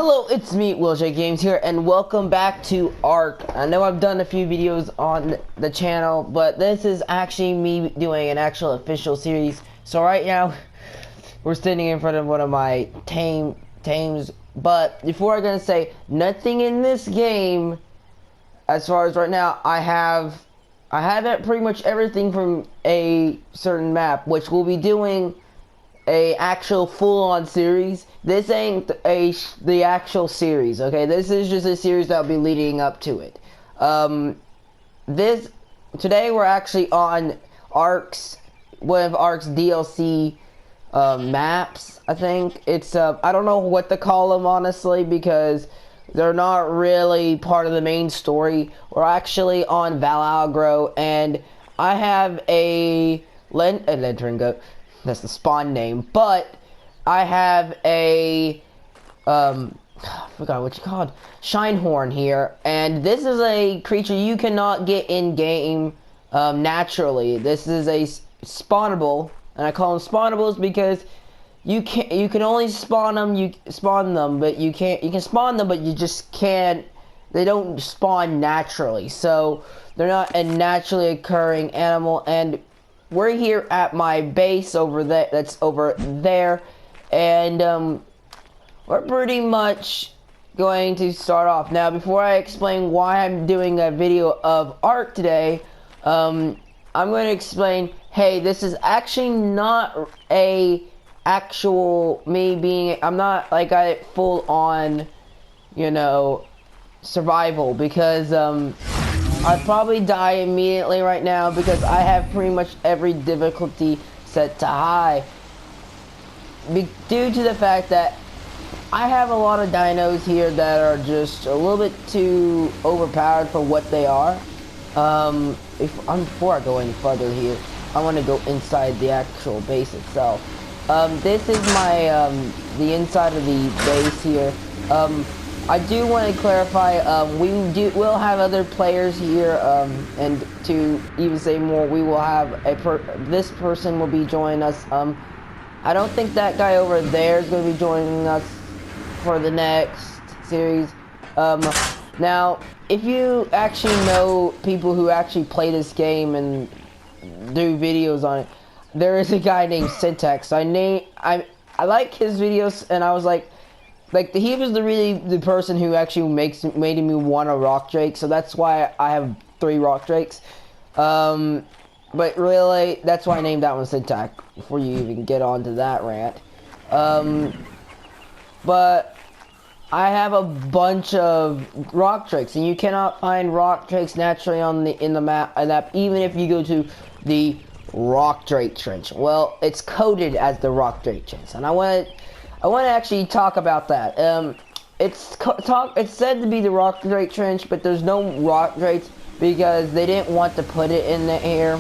Hello, it's me, Will J Games here, and welcome back to ARK. I know I've done a few videos on the channel, but this is actually me doing an actual official series. So right now, we're standing in front of one of my tames, but before I'm gonna say, nothing in this game, as far as right now, I have pretty much everything from a certain map, which we'll be doing a actual full-on series. This ain't the actual series, okay? This is just a series that'll be leading up to it. Today we're actually on ARK's, one of ARK's DLC maps, I think. It's, I don't know what to call them, honestly, because they're not really part of the main story. We're actually on valguero, and I have a Lentringo. That's the spawn name, but I have a I forgot what you called, Shinehorn here, and this is a creature you cannot get in game naturally. This is a spawnable, and I call them spawnables because you can only spawn them. You can spawn them, but you just can't. They don't spawn naturally, so they're not a naturally occurring animal. And we're here at my base over there. That's over there, and we're pretty much going to start off now. Before I explain why I'm doing a video of ARK today, I'm going to explain. Hey, this is actually not a actual me being. I'm not like a full on, you know, survival, because I'd probably die immediately right now because I have pretty much every difficulty set to high. Due to the fact that I have a lot of dinos here that are just a little bit too overpowered for what they are. Before I go any further here, I want to go inside the actual base itself. This is my, the inside of the base here. I do want to clarify, we'll have other players here, and to even say more, we will have this person will be joining us. I don't think that guy over there is going to be joining us for the next series. Now, if you actually know people who actually play this game and do videos on it, there is a guy named Syntax. I like his videos, and I was like, he was the person who actually made me want a rock drake, so that's why I have 3 rock drakes. But really, that's why I named that one Syntax, before you even get onto that rant. But I have a bunch of rock drakes, and you cannot find rock drakes naturally in the map, even if you go to the rock drake trench. Well, it's coded as the rock drake trench, and I want to actually talk about that. It's said to be the rock drake trench, but there's no rock drakes because they didn't want to put it in the air.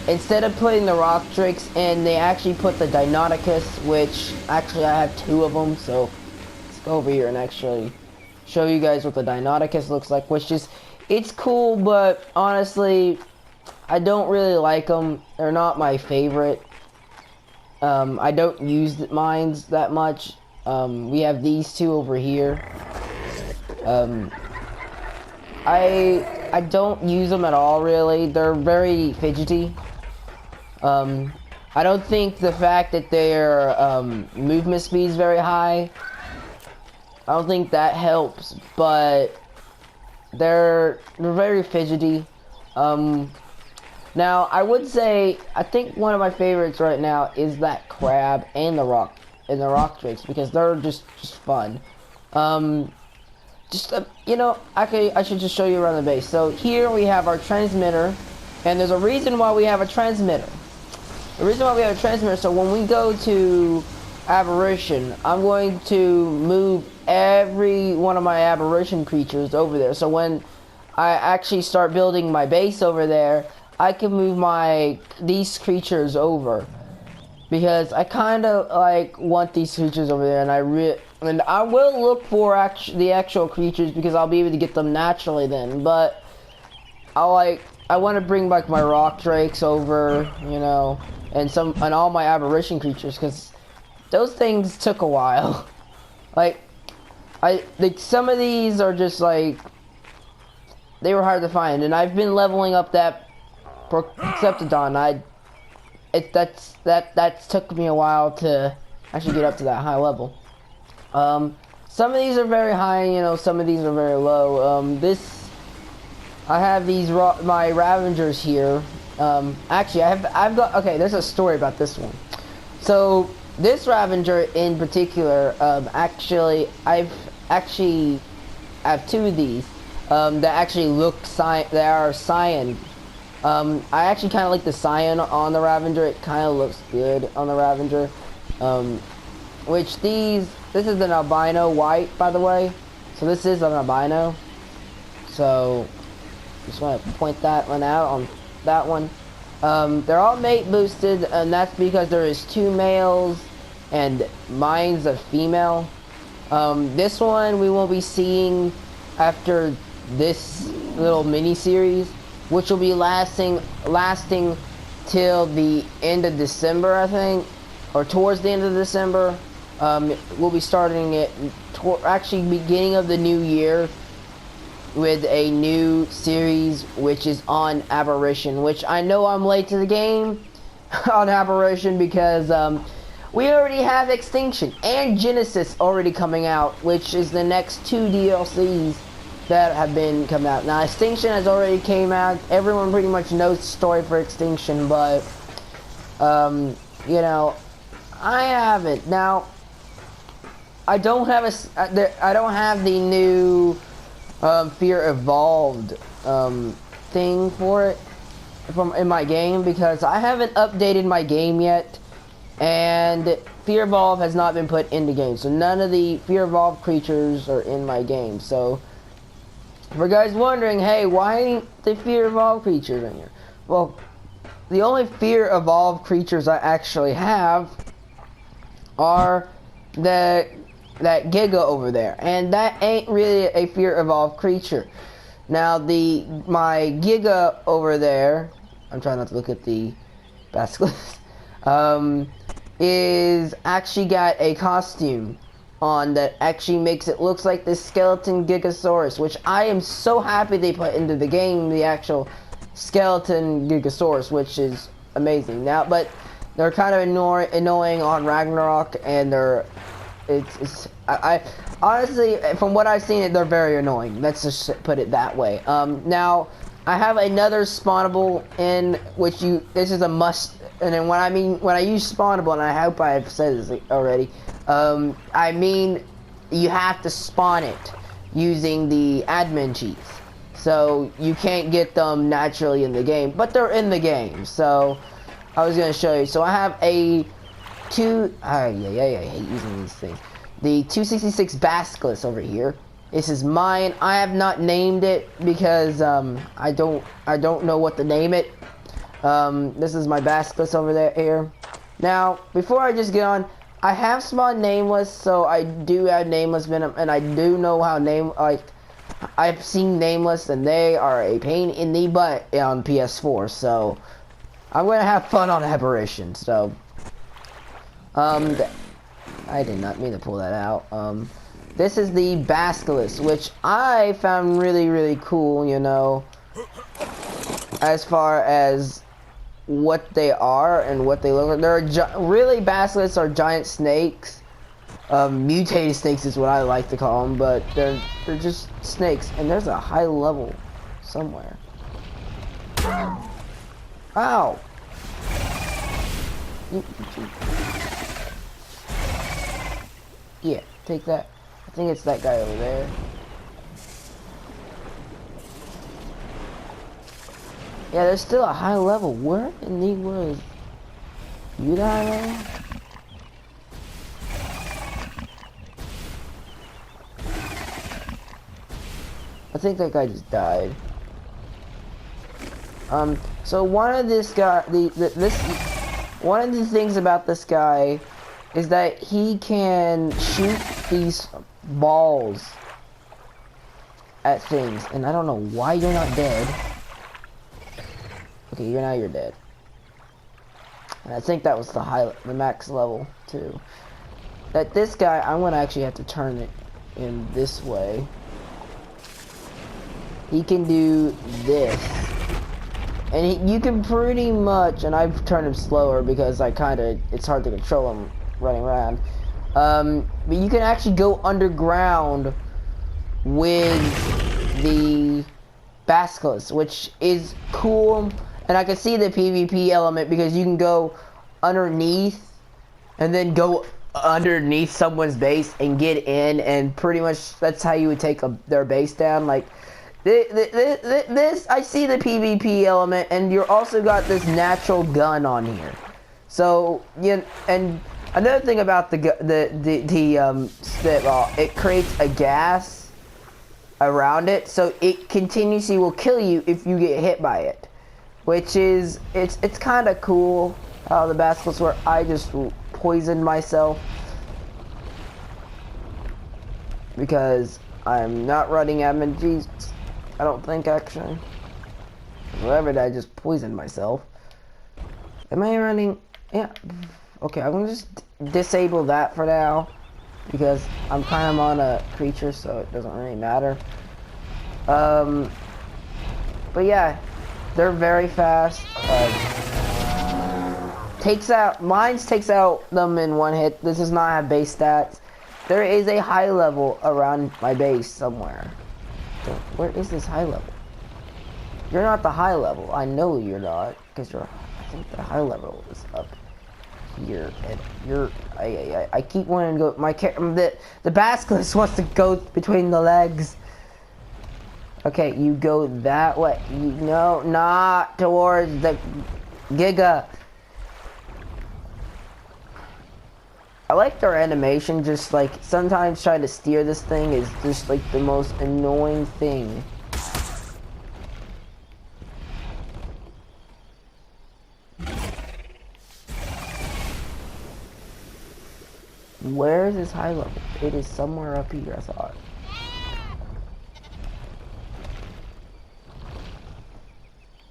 Instead of putting the rock drakes in, they actually put the Deinonychus, which actually I have 2 of them. So let's go over here and actually show you guys what the Deinonychus looks like, which is, it's cool, but honestly, I don't really like them. They're not my favorite. I don't use mines that much. We have these 2 over here. I don't use them at all, really. They're very fidgety. I don't think the fact that their movement speed is very high, I don't think that helps, but they're very fidgety. Now, I would say, I think one of my favorites right now is that crab and the rock drakes, because they're just fun. You know, I should just show you around the base. So here we have our transmitter, and there's a reason why we have a transmitter. The reason why we have a transmitter, so when we go to aberration, I'm going to move every one of my aberration creatures over there. So when I actually start building my base over there, I can move these creatures over, because I kind of want these creatures over there, and I will look for the actual creatures, because I'll be able to get them naturally then. But I want to bring back my rock drakes over, you know, and all my aberration creatures, because those things took a while. Like, like some of these are just like, they were hard to find, and I've been leveling up that Perceptodon. That's took me a while to actually get up to that high level. Some of these are very high, you know, some of these are very low. I have these my Ravengers here. Actually, I've got, okay, there's a story about this one. So this Ravenger in particular, actually, I have two of these that actually look they are cyan. I actually kind of like the cyan on the Ravenger. It kind of looks good on the Ravenger. This is an albino white, by the way. So this is an albino. So just want to point that one out on that one. They're all mate boosted, and that's because there is 2 males and mine's a female. This one we will be seeing after this little mini series, which will be lasting till the end of December, I think, or towards the end of December. We'll be starting it actually beginning of the new year with a new series, which is on Aberration, which I know I'm late to the game on Aberration because we already have Extinction and Genesis already coming out, which is the next 2 DLCs that have been coming out. Now Extinction has already came out. Everyone pretty much knows the story for Extinction, but you know, I haven't. Now I don't have the new Fear Evolved thing for it in my game because I haven't updated my game yet, and Fear Evolved has not been put in the game, so none of the Fear Evolved creatures are in my game. So for guys wondering, hey, why ain't the Fear Evolved creatures in here? Well, the only Fear Evolved creatures I actually have are that Giga over there, and that ain't really a Fear Evolved creature. Now my Giga over there, I'm trying not to look at the basilisk, is actually got a costume on that actually makes it looks like this skeleton Gigasaurus, which I am so happy they put into the game, the actual skeleton Gigasaurus, which is amazing. Now, but they're kind of annoying on Ragnarok, and I honestly, from what I've seen, they're very annoying. Let's just put it that way. Now I have another spawnable in which this is a must, and then when I use spawnable, and I hope I've said this already, I mean you have to spawn it using the admin cheats, so you can't get them naturally in the game, but they're in the game. So I was gonna show you. So I have I hate using these things. The 266 Basilisk over here. This is mine. I have not named it because I don't know what to name it. This is my Basilisk over there here. Now, before I just get on, I have spawned Nameless, so I do have Nameless Venom, and I do know how I've seen Nameless, and they are a pain in the butt on PS4. So I'm gonna have fun on Aberration. So I did not mean to pull that out. This is the Basilisk, which I found really, really cool, you know, as far as what they are and what they look like. Really, Basilisks are giant snakes. Mutated snakes is what I like to call them, but they're just snakes. And there's a high level somewhere. Ow! Yeah, take that. I think it's that guy over there. Yeah, there's still a high level. Where in the world is you down there? I think that guy just died. So one of one of the things about this guy is that he can shoot these balls at things, and I don't know why you're not dead. Okay, you're dead. And I think that was the max level too. that this guy, I'm gonna actually have to turn it in this way. He can do this. And you can pretty much, and I've turned him slower because it's hard to control him running around. But you can actually go underground with the basilisk, which is cool. And I can see the PvP element because you can go underneath and then go underneath someone's base and get in, and pretty much that's how you would take their base down. Like this, I see the PvP element, and you're also got this natural gun on here. So and another thing about the spitball, it creates a gas around it, so it continuously will kill you if you get hit by it, which is it's kind of cool how the basilisks work. I just poisoned myself because I'm not running MGs. I don't think, actually. Whatever, I just poisoned myself. Am I running? Yeah. Okay, I'm gonna just disable that for now because I'm kind of on a creature, so it doesn't really matter. But yeah, they're very fast. Mines takes out them in one hit. This does not have base stats. There is a high level around my base somewhere. Where is this high level? You're not the high level. I know you're not, because I think the high level is up here, and you're. I keep wanting to go. The basilisk wants to go between the legs. Okay, you go that way. No, not towards the Giga. I like their animation, just like sometimes trying to steer this thing is just like the most annoying thing. Where is this high level? It is somewhere up here, I thought.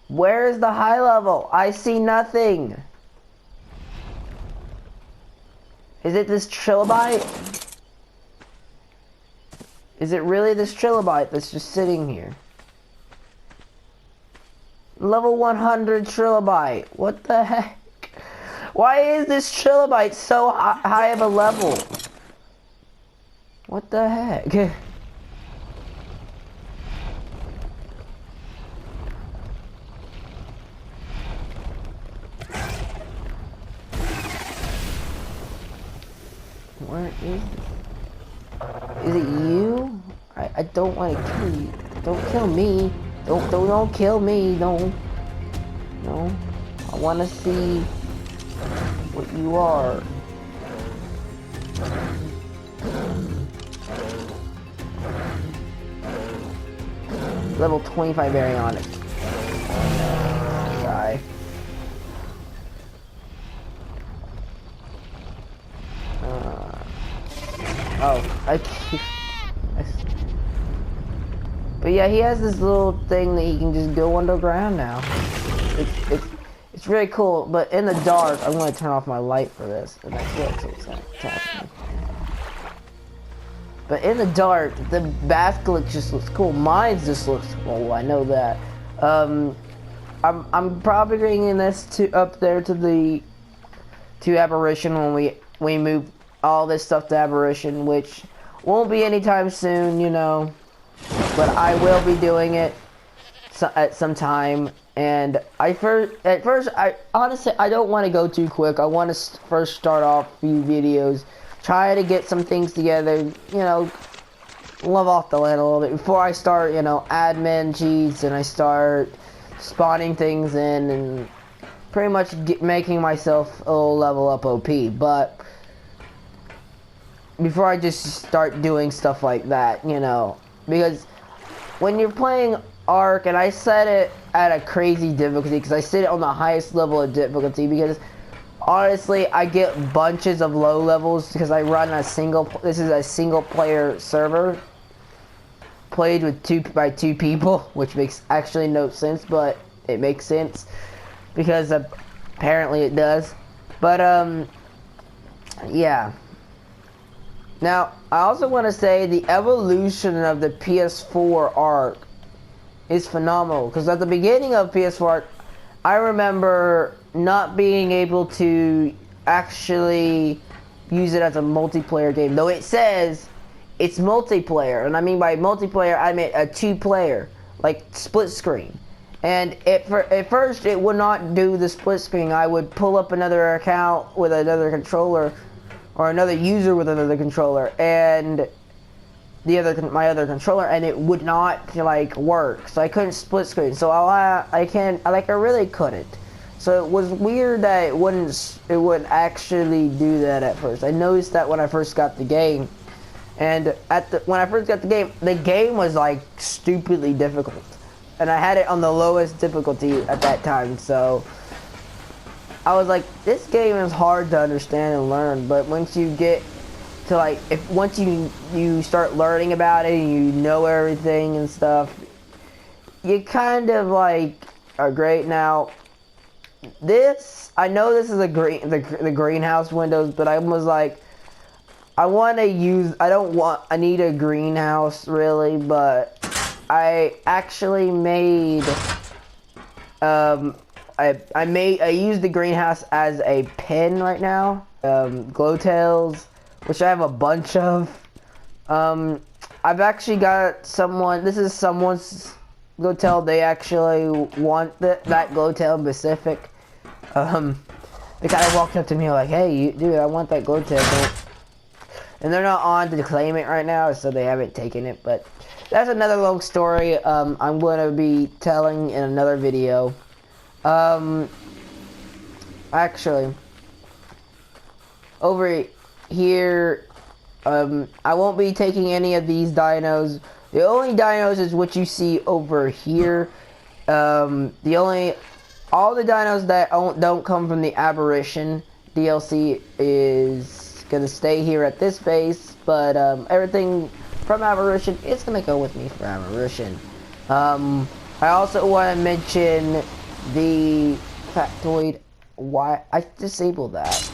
Where is the high level? I see nothing. Is it this trilobite? Is it really this trilobite that's just sitting here? Level 100 trilobite. What the heck? Why is this trilobite so high of a level? What the heck? Where is this? Is it you? I don't want to kill you. Don't kill me. Don't kill me. No. No. I want to see what you are. Level 25 baryonic. Die. But yeah, he has this little thing that he can just go underground now. It's really cool. But in the dark, I'm going to turn off my light for this, and that's what's happening. But in the dark, the basilisk just looks cool. Mine just looks cool. I know that. I'm probably bringing this up there to Aberration when we move all this stuff to Aberration, which won't be anytime soon, you know. But I will be doing it at some time. And at first, honestly, I don't want to go too quick. I want to first start off a few videos, try to get some things together, you know, live off the land a little bit before I start, you know, admin cheats and I start spawning things in and pretty much making myself a little level up OP. But before I just start doing stuff like that, you know, because when you're playing ARK, and I set it at a crazy difficulty because I set it on the highest level of difficulty because honestly I get bunches of low levels because I run this is a single player server played with by two people, which makes actually no sense, but it makes sense because apparently it does. But yeah, Now, I also want to say the evolution of the PS4 ARK is phenomenal. Because at the beginning of PS4 ARK, I remember not being able to actually use it as a multiplayer game. Though it says it's multiplayer. And I mean by multiplayer, I mean a 2-player. Like split screen. And at first, it would not do the split screen. I would pull up another account with another controller, or another user with another controller, and my other controller, and it would not like work. So I couldn't split screen. So I really couldn't. So it was weird that it wouldn't actually do that at first. I noticed that when I first got the game, and when I first got the game was like stupidly difficult. And I had it on the lowest difficulty at that time, so I was like, this game is hard to understand and learn. But once you get to like, once you start learning about it and you know everything and stuff, you kind of like are great. Now, I know this is the greenhouse windows, but I was like, I need a greenhouse really, but I actually made, I used the greenhouse as a pen right now. Glowtails, which I have a bunch of. I've actually got this is someone's glowtail. They actually want that glowtail specific. They kind of walked up to me like, hey, dude, I want that glowtail. And they're not on to claim it right now, so they haven't taken it, but that's another long story I'm going to be telling in another video. Actually, over here, I won't be taking any of these dinos. The only dinos is what you see over here. All the dinos that don't come from the Aberration DLC is gonna stay here at this base, but everything from Aberration, it's gonna go with me for Aberration. I also want to mention the factoid. Why I disabled that.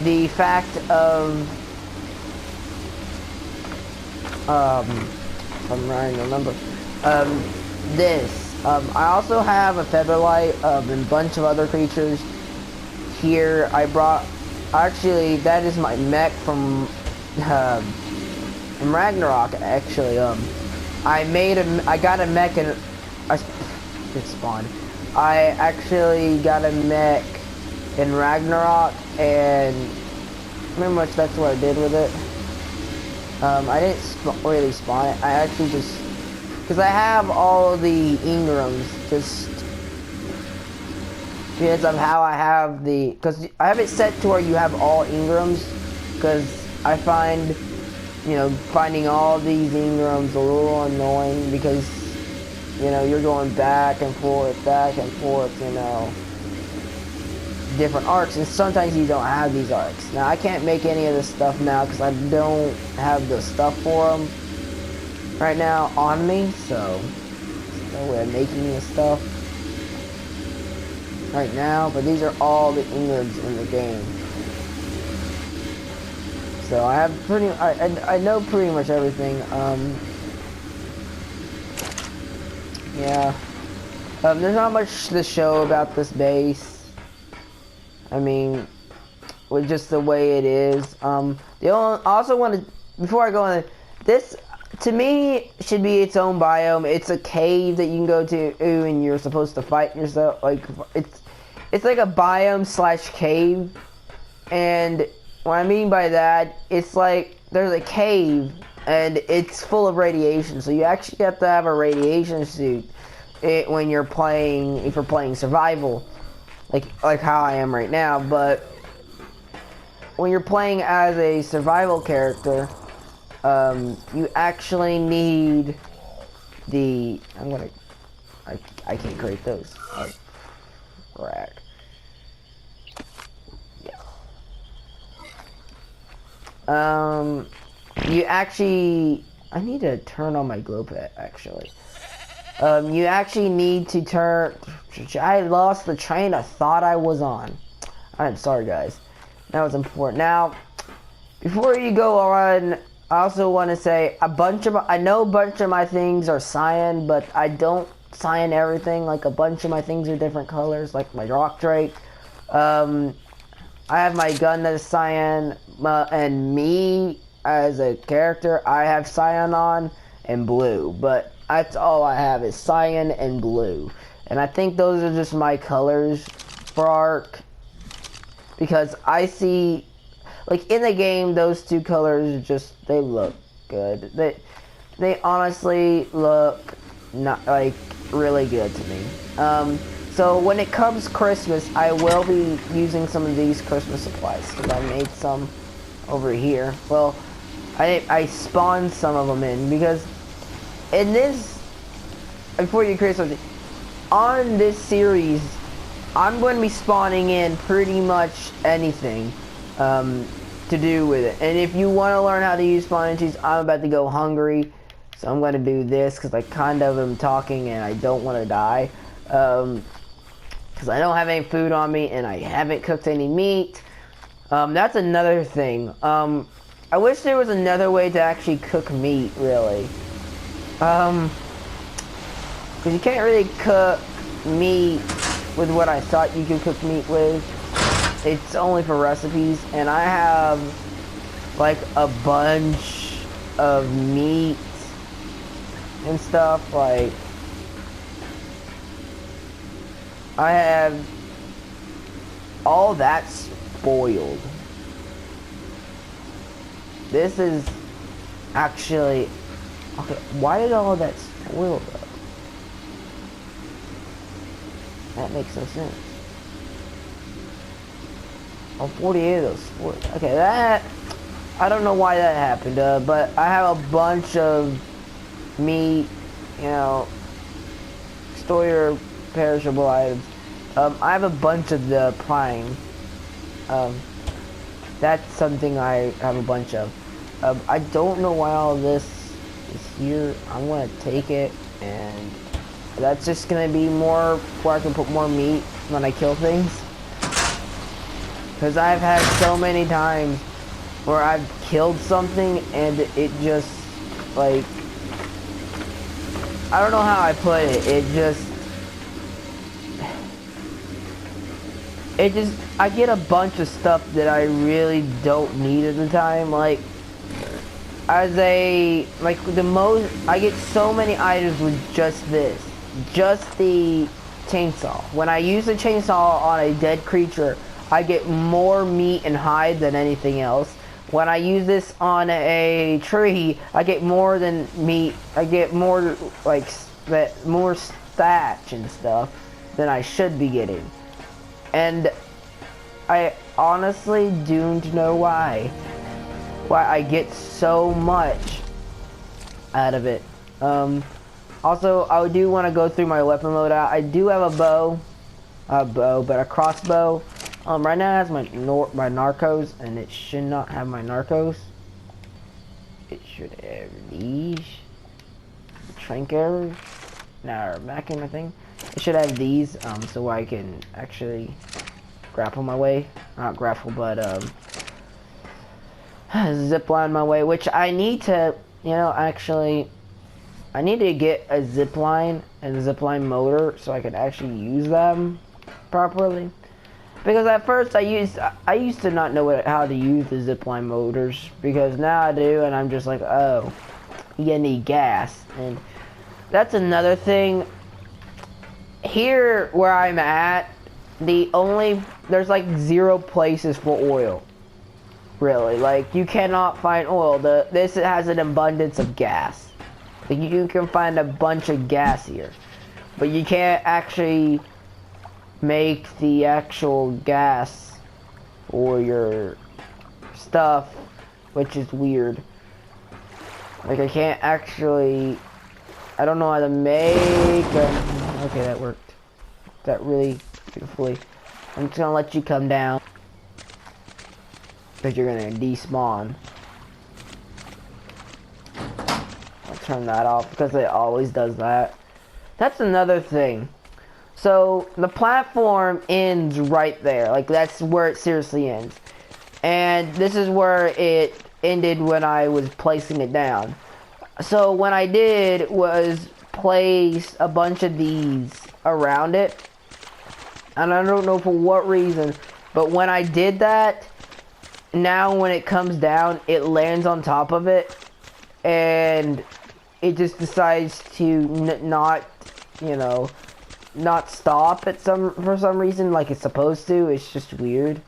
The fact of I'm trying to remember. I also have a Featherlight and a bunch of other creatures here. Actually, that is my mech from Ragnarok. Actually, I got a mech and it spawned. I actually got a mech in Ragnarok, and pretty much that's what I did with it. I didn't really spawn it. I actually just, because I have all the Ingrams, just because of how I have because I have it set to where you have all Ingrams, because I find, finding all these Ingrams a little annoying, because, you're going back and forth, different arcs, and sometimes you don't have these arcs. Now, I can't make any of this stuff now, because I don't have the stuff for them right now on me, so there's no way of making this stuff right now, but these are all the Ingrams in the game. So I have I know pretty much everything. Yeah. There's not much to show about this base. I mean, with just the way it is. Also want to, before I go on, this to me should be its own biome. It's a cave that you can go to, and you're supposed to fight yourself. Like it's like a biome / cave, and what I mean by that, it's like there's a cave and it's full of radiation, so you actually have to have a radiation suit when you're playing, if you're playing survival, like how I am right now. But when you're playing as a survival character, you actually need the, I can't create those. Rack. You actually, I need to turn on my glow pet, actually. You actually need to turn, I lost the train I thought I was on. I'm sorry, guys. That was important. Now, Before you go on, I also want to say I know a bunch of my things are cyan, but I don't cyan everything. Like a bunch of my things are different colors, like my rock drake. I have my gun that is cyan, and me as a character, I have cyan on and blue, but that's all I have is cyan and blue. And I think those are just my colors for ARK, because I see, like in the game, those two colors they look good. They honestly look not like really good to me. So when it comes Christmas, I will be using some of these Christmas supplies, because I made some over here. Well, I spawned some of them in, because in this, before you create something, on this series, I'm going to be spawning in pretty much anything to do with it. And if you want to learn how to use spawning trees, I'm about to go hungry, so I'm going to do this, because I kind of am talking and I don't want to die. Because I don't have any food on me and I haven't cooked any meat. That's another thing. I wish there was another way to actually cook meat, really. Because you can't really cook meat with what I thought you could cook meat with. It's only for recipes, and I have like a bunch of meat and stuff. Like, I have all that spoiled. This is actually okay. Why did all of that spoil though? That makes no sense. Oh, 48 of those spoiled. Okay, that I don't know why that happened. But I have a bunch of meat, you know, store your perishable items. I have a bunch of the prime. That's something I have a bunch of. I don't know why all this is here. I'm gonna take it, and that's just gonna be more where I can put more meat when I kill things. Because I've had so many times where I've killed something and it just, like, I don't know how I put it. I get a bunch of stuff that I really don't need at the time. Like, I get so many items with just this. Just the chainsaw. When I use the chainsaw on a dead creature, I get more meat and hide than anything else. When I use this on a tree, I get more than meat. I get more, like, more thatch and stuff than I should be getting. And I honestly don't know why I get so much out of it. Also, I do want to go through my weapon loadout. I do have but a crossbow. Right now it has my narcos, and it should not have my narcos. It should have these. Trank arrows. Now, back in my thing. It should have these, so I can actually grapple my way. Not grapple, but, zipline my way, which I need to, you know, actually, I need to get a zipline and a zipline motor so I can actually use them properly. Because at first I used to not know how to use the zipline motors, because now I do, and I'm just like, oh, you need gas. And that's another thing. Here where I'm at, there's like 0 places for oil. Really, like, you cannot find oil. This has an abundance of gas. Like, you can find a bunch of gas here, but you can't actually make the actual gas for your stuff, which is weird. Like, I can't actually, I don't know how to make okay, that worked. That really beautifully. I'm just gonna let you come down, because you're gonna despawn. I'll turn that off, because it always does that. That's another thing. So, the platform ends right there. Like, that's where it seriously ends. and this is where it ended when I was placing it down. So what I did was place a bunch of these around it, and I don't know for what reason, but when I did that, now when it comes down, it lands on top of it, and it just decides to not, you know, not stop for some reason like it's supposed to. It's just weird.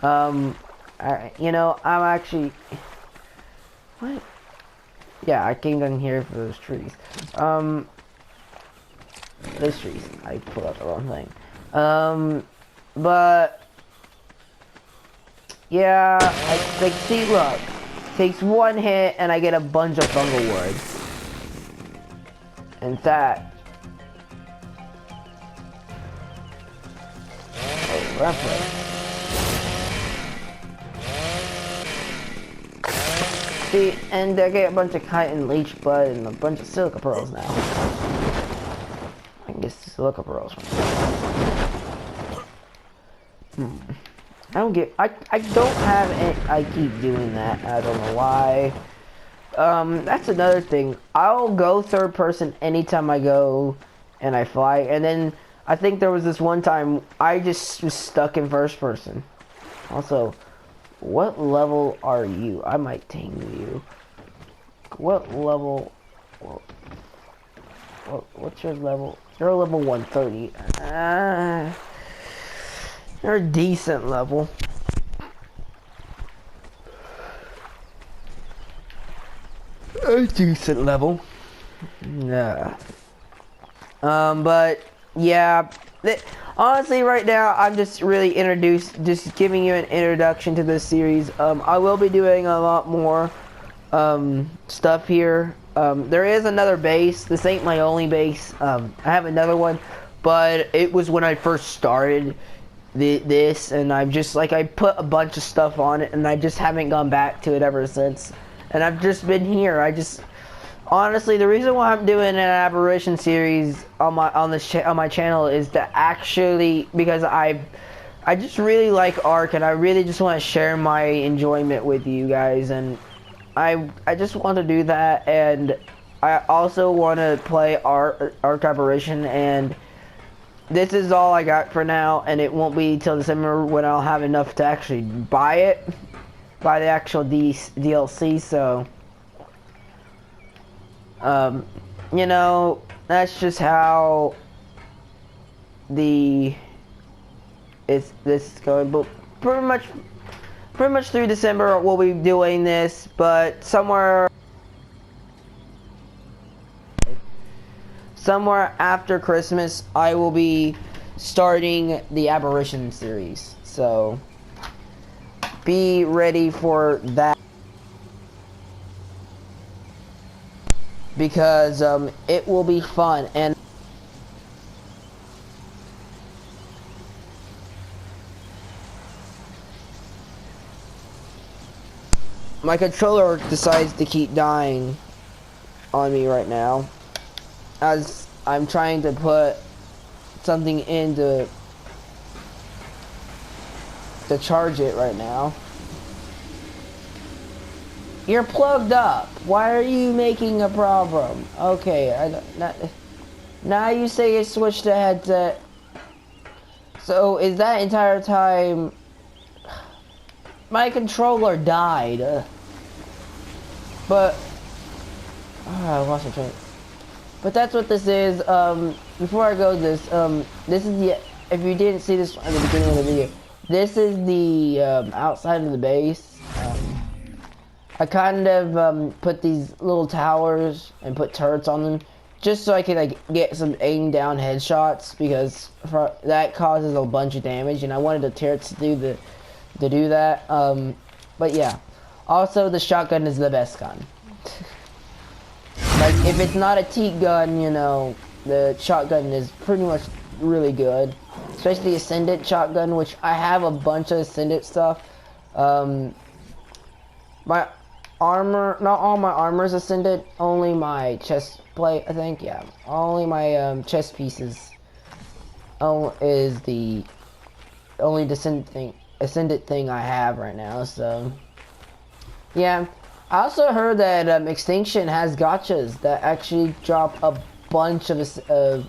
You know, I'm actually, what? Yeah, I came down here for those trees. Those trees. I pulled out the wrong thing. But yeah, like, see, look, takes one hit and I get a bunch of fungal wood. And that. Oh, reference. See, and I get a bunch of chitin leech blood and a bunch of silica pearls now. I can get silica pearls from I don't have any, I keep doing that. I don't know why. That's another thing. I'll go third person anytime I go and I fly, and then I think there was this one time I just was stuck in first person. Also, what level are you? I might tame you. What level? What's your level? You're level 130. You're a decent level. A decent level. Yeah. But yeah. Honestly, right now, I'm just really just giving you an introduction to this series. I will be doing a lot more stuff here. There is another base. This ain't my only base. I have another one, but it was when I first started this, and I've just, like, I put a bunch of stuff on it, and I just haven't gone back to it ever since. And I've just been here. Honestly, the reason why I'm doing an aberration series on my channel is to actually, because I just really like ARK, and I really just want to share my enjoyment with you guys, and I just want to do that, and I also want to play ARK Aberration, and this is all I got for now, and it won't be till December when I'll have enough to actually buy the actual DLC, so you know, that's just how this is going. But pretty much through December we'll be doing this, but somewhere after Christmas I will be starting the Aberration series, so be ready for that. Because it will be fun, and my controller decides to keep dying on me right now as I'm trying to put something in to charge it right now. You're plugged up. Why are you making a problem? Okay, now you say you switched the headset. So is that entire time my controller died? But I lost my train. But that's what this is. Before I go, this is the, if you didn't see this at the beginning of the video, this is the outside of the base. I kind of put these little towers and put turrets on them just so I could, like, get some aim down headshots, because that causes a bunch of damage, and I wanted the turrets to do that. But yeah, also the shotgun is the best gun. Like, if it's not a teak gun, you know, the shotgun is pretty much really good, especially the Ascendant shotgun, which I have a bunch of Ascendant stuff. My armor, not all my armor is Ascendant, only my chest plate, I think, yeah. Only my chest pieces is the only Descendant thing. ascendant thing I have right now. So yeah, I also heard that Extinction has gotchas that actually drop a bunch of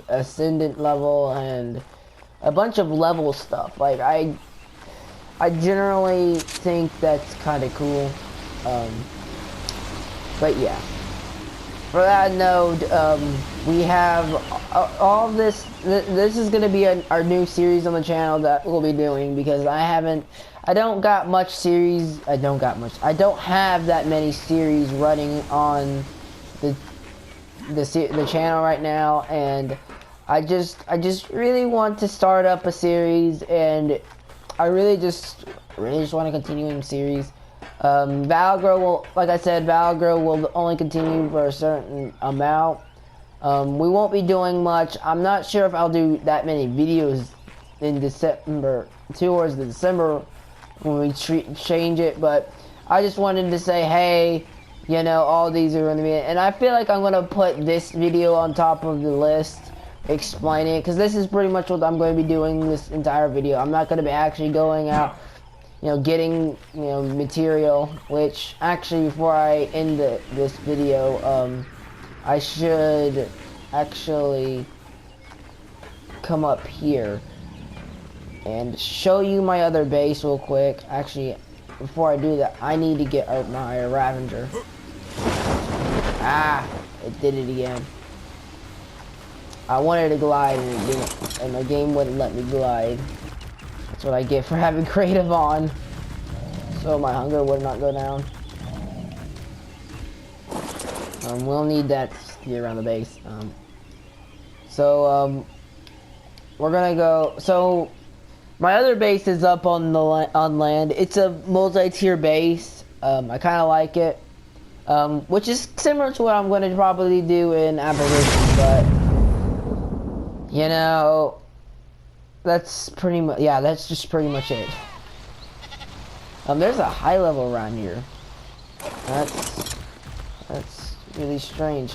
ascendant level and a bunch of level stuff. Like I generally think that's kind of cool. But yeah. For that note, we have all of this. This is going to be our new series on the channel that we'll be doing because I don't got much series. I don't have that many series running on the channel right now, and I just really want to start up a series, and I really just want to continue in the series. valguero will, like I said, valguero will only continue for a certain amount. We won't be doing much. I'm not sure if I'll do that many videos in December, towards the December when we change it, but I just wanted to say, hey, you know, all these are going to be, and I feel like I'm going to put this video on top of the list, explaining it, because this is pretty much what I'm going to be doing this entire video. I'm not going to be actually going out, you know, getting, you know, material, which actually before I end this video, I should actually come up here and show you my other base real quick. Actually, before I do that, I need to get my Ravager. Ah, it did it again. I wanted to glide and it didn't, and the game wouldn't let me glide. That's what I get for having creative on. So my hunger would not go down. We'll need that to get around the base. We're gonna go. So my other base is up on the on land. It's a multi-tier base. I kind of like it, which is similar to what I'm going to probably do in Apparition, but you know, that's pretty much, yeah, that's just pretty much it. There's a high level around here. That's really strange.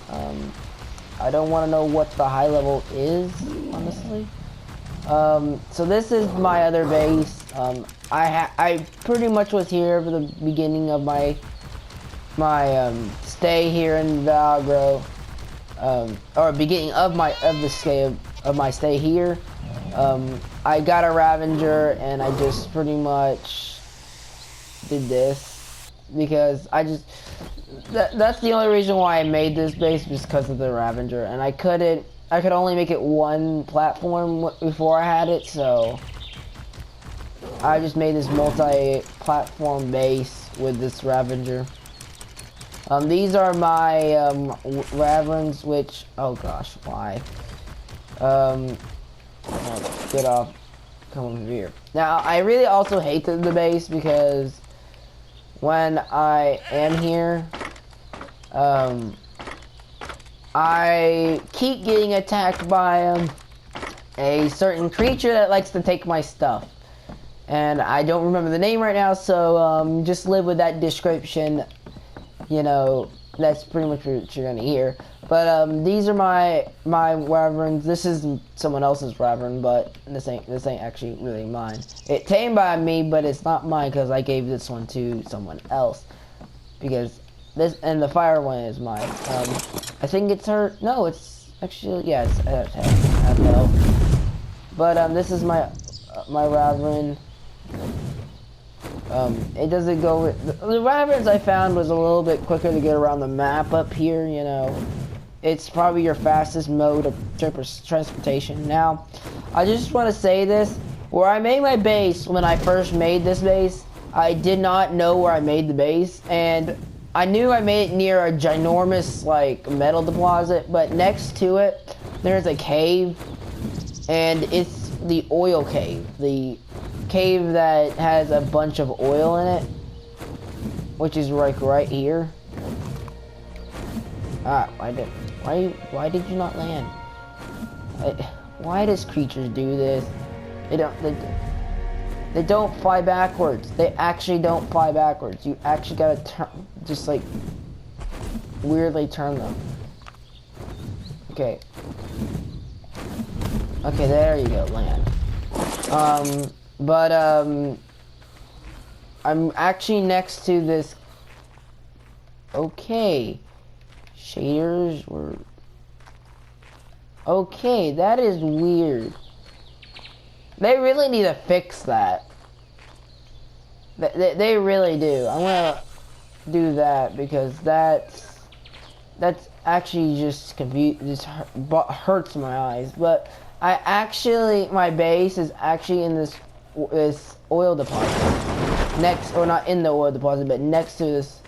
I don't want to know what the high level is, honestly. So this is my other base. I pretty much was here for the beginning of my stay here in valguero, or beginning of my stay here. I got a Ravager and I just pretty much did this because that's the only reason why I made this base, was because of the Ravager, and I could only make it one platform before I had it, so I just made this multi-platform base with this Ravager. These are my Ravens, which, oh gosh, why? Get off, come over here. Now, I really also hate the base because when I am here, I keep getting attacked by a certain creature that likes to take my stuff. And I don't remember the name right now, so just live with that description. You know, that's pretty much what you're gonna hear. But these are my wyverns. This is someone else's wyvern, but this ain't actually really mine. It tamed by me, but it's not mine because I gave this one to someone else. Because this, and the fire one is mine. I think it's her. No, it's actually, yeah, it's half health. But this is my wyvern. It doesn't go with the wyverns I found was a little bit quicker to get around the map up here, you know. It's probably your fastest mode of transportation. Now, I just want to say this, where I made my base, when I first made this base, I did not know where I made the base, and I knew I made it near a ginormous, like, metal deposit, but next to it, there's a cave, and it's the oil cave. The cave that has a bunch of oil in it, which is like right here. Ah, why did you not land? Why does creatures do this? They don't fly backwards. They actually don't fly backwards. You actually gotta turn, just like weirdly turn them. Okay, there you go, land. But I'm actually next to this. Okay, shaders were. Okay, that is weird. They really need to fix that. They really do. I'm gonna do that because that's actually just hurts my eyes. But I actually, my base is actually in this oil deposit next, or not in the oil deposit, but next to this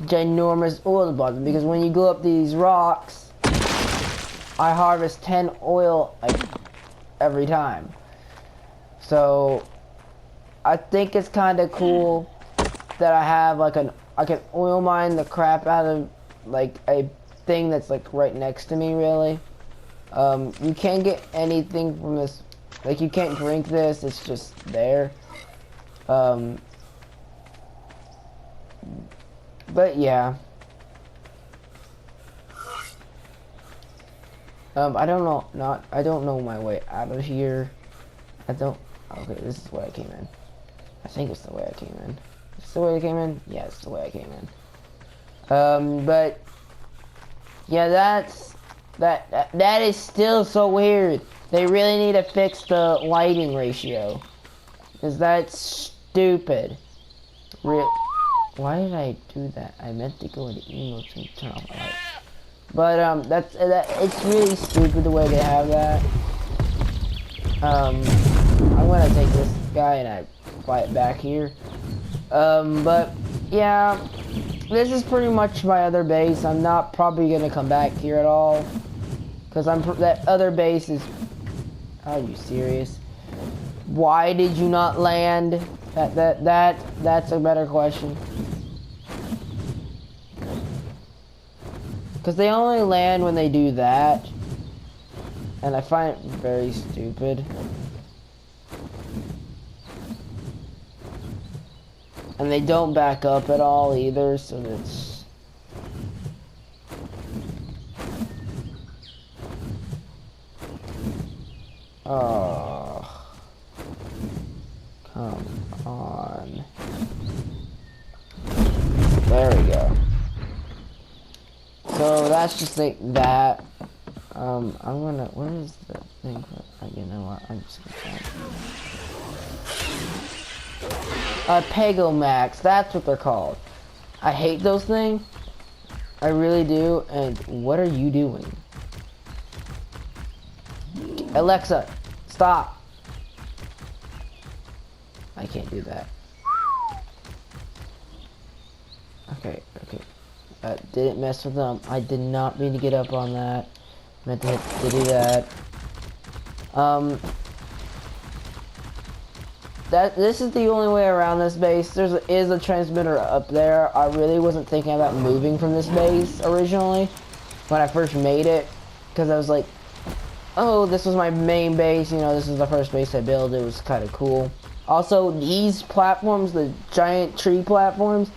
ginormous oil deposit. Because when you go up these rocks, I harvest 10 oil like every time. So I think it's kind of cool that I have like I can oil mine the crap out of like a thing that's like right next to me. Really, you can't get anything from this. Like you can't drink this. It's just there. But yeah. I don't know. I don't know my way out of here. Okay, this is where I came in. I think it's the way I came in. Is this the way I came in? Yeah, it's the way I came in. But yeah, that is still so weird. They really need to fix the lighting ratio. Is that stupid? Why did I do that? I meant to go into emotes and turn off the light. But it's really stupid the way they have that. I'm gonna take this guy and I fly it back here. But yeah, this is pretty much my other base. I'm not probably gonna come back here at all, cause that other base is. Are you serious? Why did you not land? That's a better question. Cause they only land when they do that, and I find it very stupid. And they don't back up at all either, so it's... Oh. Come on. There we go. So that's just like that. I'm gonna... Where is the thing? You know what? I'm just gonna try. Pegomax, that's what they're called. I hate those things. I really do. And what are you doing? Alexa, stop. I can't do that. Okay. Didn't mess with them. I did not mean to get up on that. Meant to do that. This is the only way around this base. There is a transmitter up there. I really wasn't thinking about moving from this base originally when I first made it, because I was like, oh, this was my main base, you know, this is the first base I built. It was kind of cool. Also, these platforms, the giant tree platforms,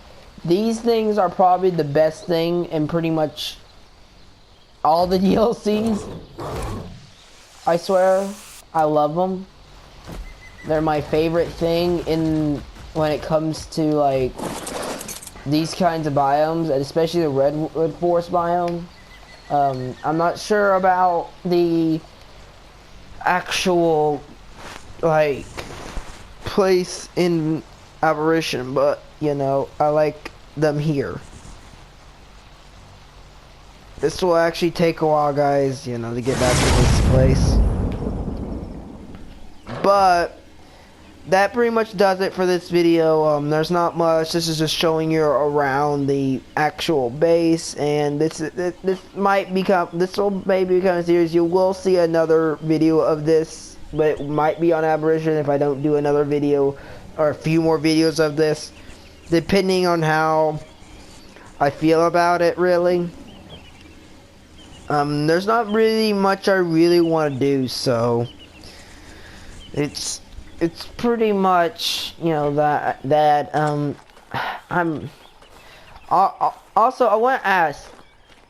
these things are probably the best thing in pretty much all the DLCs. I swear, I love them. They're my favorite thing when it comes to like these kinds of biomes, and especially the redwood forest biome. I'm not sure about the actual like place in Apparition, but you know, I like them here. This will actually take a while, guys, you know, to get back to this place. But that pretty much does it for this video. There's not much. This is just showing you around the actual base, and this will maybe become a series. You will see another video of this, but it might be on Aberration if I don't do another video or a few more videos of this, depending on how I feel about it, really. There's not really much I really want to do, so it's pretty much, you know, I'm also, I want to ask,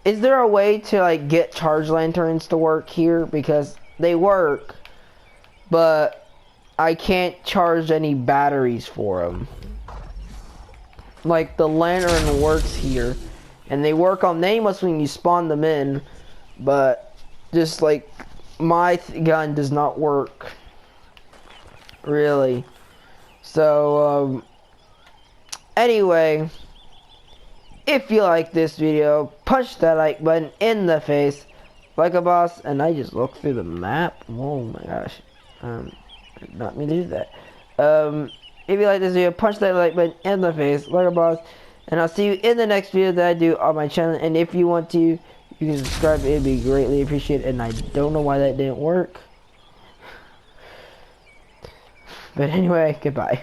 is there a way to like get charge lanterns to work here? Because they work, but I can't charge any batteries for them. Like the lantern works here, and they work on nameless when you spawn them in, but just like my gun does not work really. So anyway, if you like this video, punch that like button in the face like a boss. And I just looked through the map. Oh my gosh, did not mean to do that. If you like this video, punch that like button in the face like a boss, and I'll see you in the next video that I do on my channel. And if you want to, you can subscribe. It'd be greatly appreciated. And I don't know why that didn't work, but anyway, goodbye.